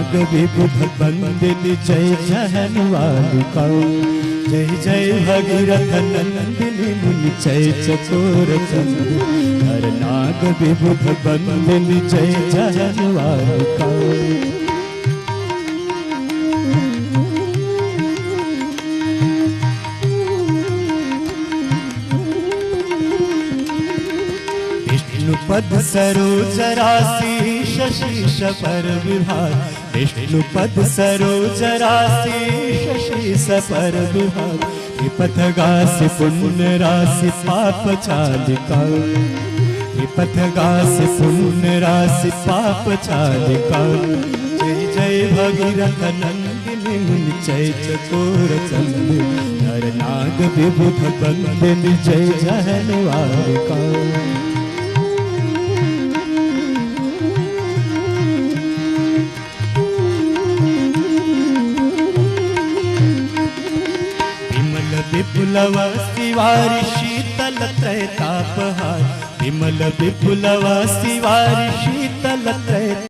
नाग विबुध बंदिनी जय जहनवालिका जय जय भगीरथ नंदिनी मुनि जय चकोर चंद्र नर नाग विबुध बंदिनी जय जहनवालिका। विष्णुपद सरोज राशि शशीश पर विभाग विष्णुपद सरोज राशि शशीश पर विभाग विपथ गासी पुण्य राशि पाप चालिका विपथ गासी पुण्य राशि पाप चालिका जय जय भगीरथ नंदिनी मुनि जय चकोर चंद्र नर नाग विबुध बंदिनी जय जहनवालिका। विपुलव शिवारि शीतल त्रैतापहार विमल विपुलव शिवारि शीतल त्रैतापहार।